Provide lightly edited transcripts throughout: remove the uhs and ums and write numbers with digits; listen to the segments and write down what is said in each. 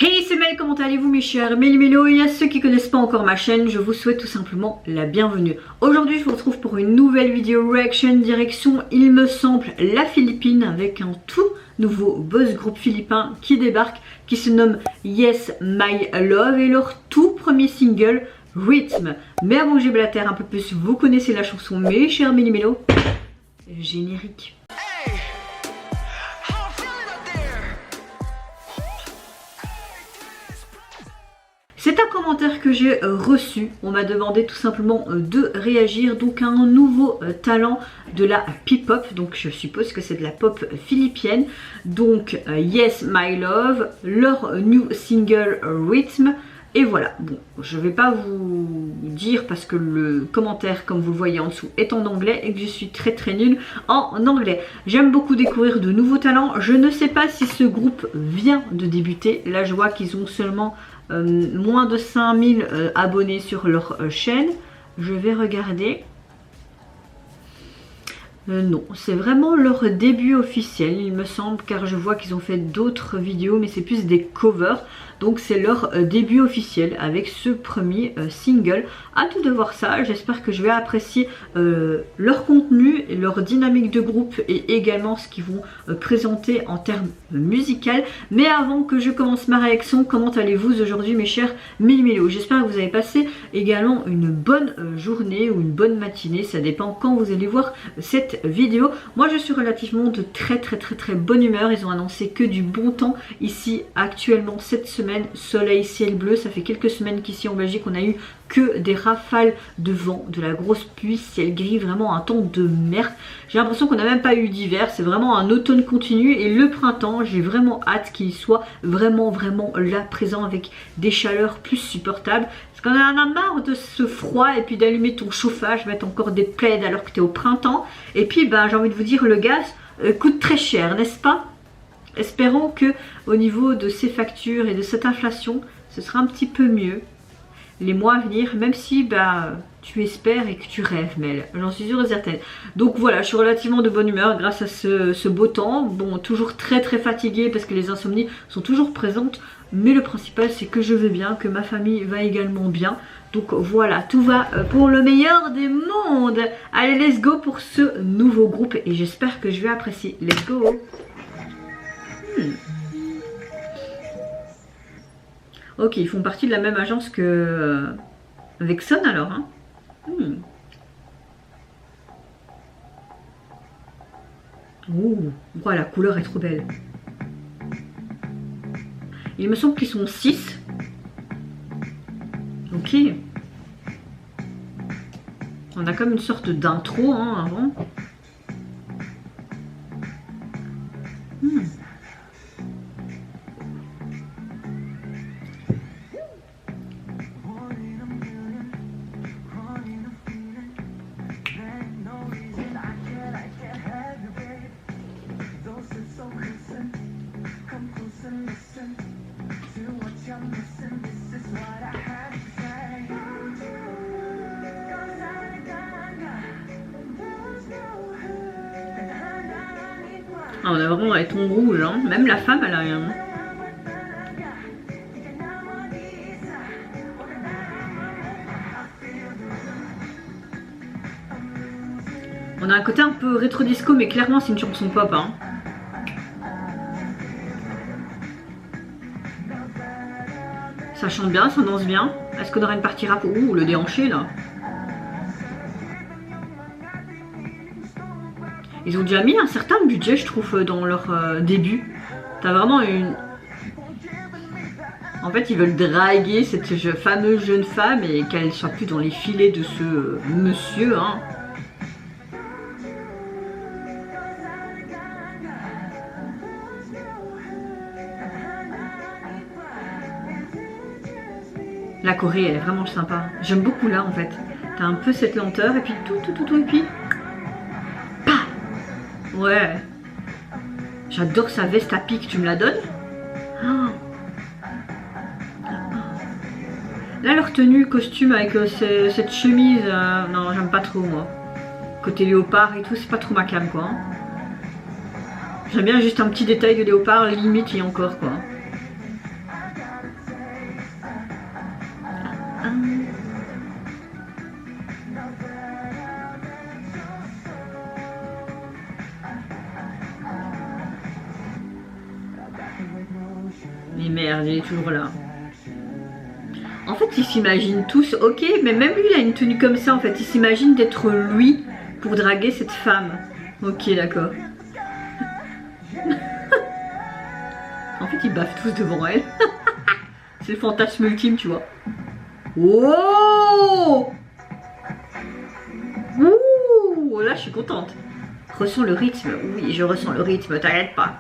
Hey, c'est Mel, comment allez-vous mes chers Méli-Mélo? Et à ceux qui ne connaissent pas encore ma chaîne, je vous souhaite tout simplement la bienvenue. Aujourd'hui, je vous retrouve pour une nouvelle vidéo reaction direction, il me semble, la Philippine, avec un tout nouveau boys groupe philippin qui débarque, qui se nomme Yes My Love, et leur tout premier single, Rhythm. Mais avant que j'éblatère un peu plus, vous connaissez la chanson mes chers Méli-Mélo. Générique. C'est un commentaire que j'ai reçu. On m'a demandé tout simplement de réagir donc à un nouveau talent de la P-pop. Donc je suppose que c'est de la pop philippienne. Donc Yes My Love, leur new single Rhythm. Et voilà, bon, je vais pas vous dire parce que le commentaire, comme vous le voyez en dessous, est en anglais et que je suis très nulle en anglais. J'aime beaucoup découvrir de nouveaux talents. Je ne sais pas si ce groupe vient de débuter. Là, je vois qu'ils ont seulement moins de 5000 abonnés sur leur chaîne. Je vais regarder. Non, c'est vraiment leur début officiel, il me semble, car je vois qu'ils ont fait d'autres vidéos, mais c'est plus des covers. Donc c'est leur début officiel avec ce premier single. Hâte de voir ça, j'espère que je vais apprécier leur contenu, leur dynamique de groupe et également ce qu'ils vont présenter en termes musical. Mais avant que je commence ma réaction, comment allez-vous aujourd'hui mes chers Méli-Mélo? J'espère que vous avez passé également une bonne journée ou une bonne matinée, ça dépend quand vous allez voir cette vidéo. Moi je suis relativement de très bonne humeur. Ils ont annoncé que du bon temps ici actuellement cette semaine, soleil, ciel bleu. Ça fait quelques semaines qu'ici en Belgique on a eu que des rafales de vent, de la grosse pluie, ciel gris, vraiment un temps de merde. J'ai l'impression qu'on n'a même pas eu d'hiver, c'est vraiment un automne continu. Et le printemps, j'ai vraiment hâte qu'il soit vraiment là présent avec des chaleurs plus supportables. Parce qu'on en a marre de ce froid et puis d'allumer ton chauffage, mettre encore des plaids alors que tu es au printemps. Et puis ben, j'ai envie de vous dire, le gaz coûte très cher, n'est-ce pas? Espérons que au niveau de ces factures et de cette inflation, ce sera un petit peu mieux les mois à venir, même si bah, tu espères et que tu rêves, Mel, j'en suis sûre et certaine. Donc voilà, je suis relativement de bonne humeur grâce à ce beau temps. Bon, toujours très fatiguée parce que les insomnies sont toujours présentes, mais le principal c'est que je vais bien, que ma famille va également bien. Donc voilà, tout va pour le meilleur des mondes. Allez, let's go pour ce nouveau groupe et j'espère que je vais apprécier. Let's go. Ok, ils font partie de la même agence que Vexon alors. Hein. Ouh, wow, la couleur est trop belle. Il me semble qu'ils sont 6. Ok. On a comme une sorte d'intro hein, avant. Ah, on a vraiment les tons rouges, hein. Même la femme elle a rien. On a un côté un peu rétro disco, mais clairement c'est une chanson pop. Hein. Ça chante bien, ça danse bien. Est-ce qu'on aurait une partie rap? Ouh, le déhanché là. Ils ont déjà mis un certain budget, je trouve, dans leur début. T'as vraiment une... En fait, ils veulent draguer cette fameuse jeune femme et qu'elle ne soit plus dans les filets de ce monsieur. Hein. La Corée, elle est vraiment sympa. J'aime beaucoup là, en fait. T'as un peu cette lenteur et puis tout, et puis... Ouais. J'adore sa veste à pic, tu me la donnes? Oh. Là, leur tenue, costume avec cette chemise, non, j'aime pas trop moi. Côté léopard et tout, c'est pas trop ma cam quoi. Hein. J'aime bien juste un petit détail de léopard, limite et encore quoi. Mais merde, il est toujours là. En fait, ils s'imaginent tous, ok, mais même lui, il a une tenue comme ça, en fait. Il s'imagine d'être lui pour draguer cette femme. Ok, d'accord. En fait, ils baffent tous devant elle. C'est le fantasme ultime, tu vois. Oh! Ouh! Là, je suis contente. Ressens le rythme. Oui, je ressens le rythme, t'inquiète pas.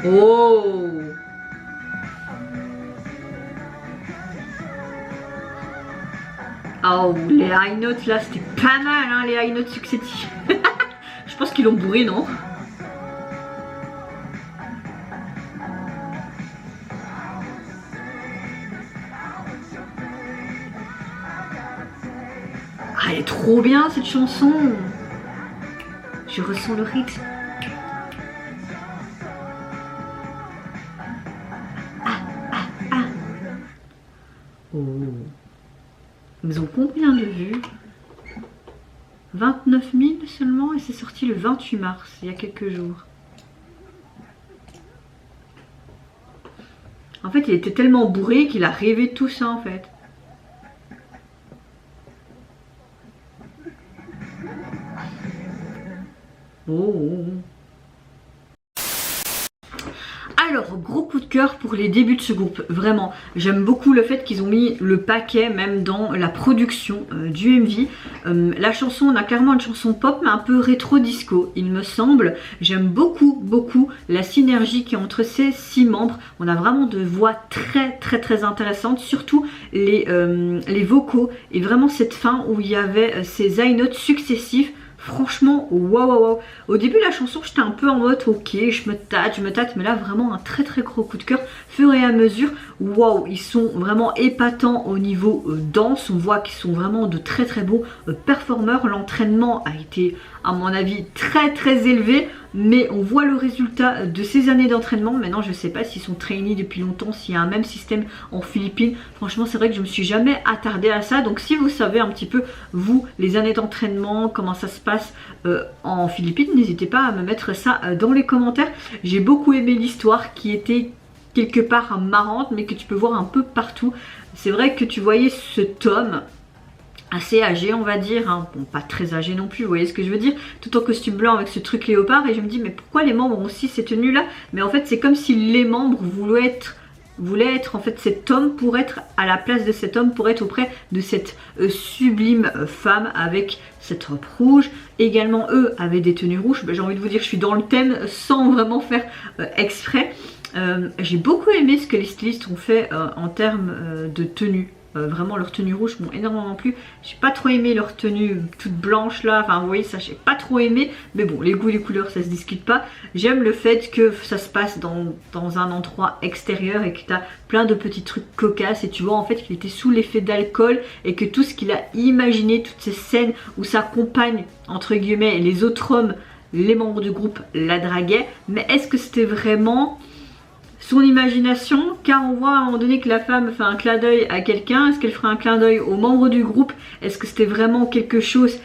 Oh! Oh, les high notes là, c'était pas mal, hein, les high notes successifs. Je pense qu'ils l'ont bourré, non? Ah, elle est trop bien cette chanson. Je ressens le rythme. Oh. Ils ont combien de vues? 29 000 seulement, et c'est sorti le 28 mars, il y a quelques jours. En fait, il était tellement bourré qu'il a rêvé de tout ça en fait. Oh. Alors, gros coup de cœur pour les débuts de ce groupe, vraiment. J'aime beaucoup le fait qu'ils ont mis le paquet même dans la production du MV. La chanson, on a clairement une chanson pop mais un peu rétro-disco, il me semble. J'aime beaucoup la synergie qui est entre ces 6 membres. On a vraiment de voix très intéressantes, surtout les vocaux et vraiment cette fin où il y avait ces high notes successifs. Franchement, waouh. Au début la chanson, j'étais un peu en mode ok, je me tâte, mais là vraiment un très gros coup de cœur. Fur et à mesure, waouh, ils sont vraiment épatants au niveau danse. On voit qu'ils sont vraiment de très bons performeurs. L'entraînement a été à mon avis très élevé, mais on voit le résultat de ces années d'entraînement. Maintenant, je sais pas s'ils sont trainés depuis longtemps, s'il y a un même système en Philippines. Franchement, c'est vrai que je me suis jamais attardée à ça. Donc si vous savez un petit peu, vous, les années d'entraînement, comment ça se passe en Philippines, n'hésitez pas à me mettre ça dans les commentaires. J'ai beaucoup aimé l'histoire qui était quelque part marrante, mais que tu peux voir un peu partout. C'est vrai que tu voyais ce Tom assez âgé, on va dire, hein. Bon, pas très âgé non plus, vous voyez ce que je veux dire, tout en costume blanc avec ce truc léopard, et je me dis mais pourquoi les membres ont aussi ces tenues là? Mais en fait c'est comme si les membres voulaient être en fait cet homme pour être à la place de cet homme, pour être auprès de cette sublime femme avec cette robe rouge. Également eux avaient des tenues rouges. J'ai envie de vous dire, je suis dans le thème sans vraiment faire exprès. J'ai beaucoup aimé ce que les stylistes ont fait en termes de tenue. Vraiment leurs tenues rouges m'ont énormément plu. J'ai pas trop aimé leur tenue toute blanche là, enfin vous voyez ça, j'ai pas trop aimé, mais bon, les goûts et les couleurs ça se discute pas. J'aime le fait que ça se passe dans un endroit extérieur et que t'as plein de petits trucs cocasses, et tu vois en fait qu'il était sous l'effet d'alcool et que tout ce qu'il a imaginé, toutes ces scènes où sa compagne entre guillemets et les autres hommes, les membres du groupe la draguaient, mais est-ce que c'était vraiment son imagination? Car on voit à un moment donné que la femme fait un clin d'œil à quelqu'un. Est-ce qu'elle ferait un clin d'œil aux membres du groupe? Est-ce que c'était vraiment quelque chose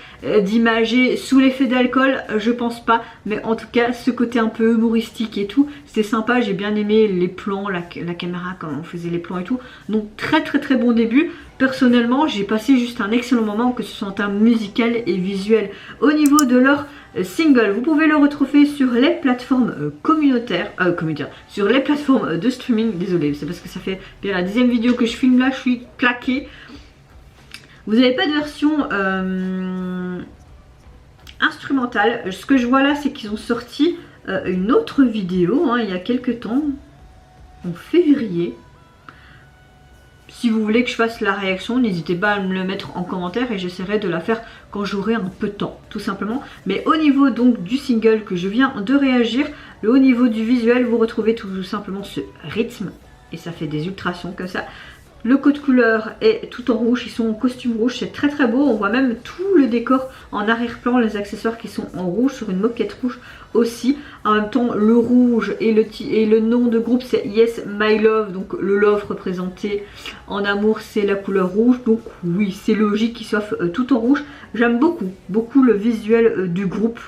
d'imagé sous l'effet d'alcool? Je pense pas, mais en tout cas ce côté un peu humoristique et tout, c'était sympa. J'ai bien aimé les plans, la caméra quand on faisait les plans et tout. Donc très bon début. Personnellement j'ai passé juste un excellent moment, que ce soit en termes musical et visuel. Au niveau de leur single, vous pouvez le retrouver sur les plateformes communautaires, sur les plateformes de streaming. Désolée, c'est parce que ça fait bien la 10e vidéo que je filme là, je suis claquée. Vous n'avez pas de version instrumentale. Ce que je vois là, c'est qu'ils ont sorti une autre vidéo hein, il y a quelques temps, en février. Si vous voulez que je fasse la réaction, n'hésitez pas à me le mettre en commentaire et j'essaierai de la faire quand j'aurai un peu de temps, tout simplement. Mais au niveau donc du single que je viens de réagir, au niveau du visuel, vous retrouvez tout simplement ce rythme et ça fait des ultrasons comme ça. Le code couleur est tout en rouge, ils sont en costume rouge, c'est très très beau. On voit même tout le décor en arrière-plan, les accessoires qui sont en rouge sur une moquette rouge aussi. En même temps, le rouge et le nom de groupe c'est Yes My Love, donc le love représenté en amour c'est la couleur rouge. Donc oui, c'est logique qu'ils soient tout en rouge. J'aime beaucoup le visuel du groupe.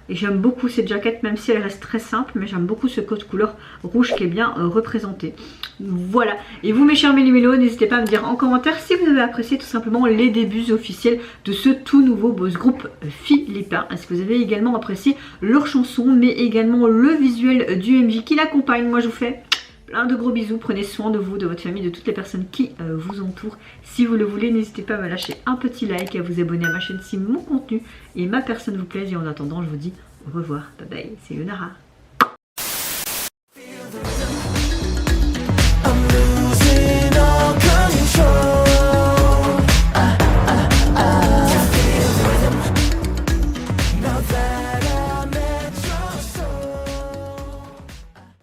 Et j'aime beaucoup cette jaquette, même si elle reste très simple, mais j'aime beaucoup ce code couleur rouge qui est bien représenté. Voilà. Et vous mes chers méli-mélos, n'hésitez pas à me dire en commentaire si vous avez apprécié tout simplement les débuts officiels de ce tout nouveau boss group philippin. Est-ce que vous avez également apprécié leur chanson, mais également le visuel du MJ qui l'accompagne. Moi je vous fais plein de gros bisous, prenez soin de vous, de votre famille, de toutes les personnes qui vous entourent. Si vous le voulez, n'hésitez pas à me lâcher un petit like et à vous abonner à ma chaîne si mon contenu et ma personne vous plaisent. Et en attendant, je vous dis au revoir, bye bye, c'est Yonara.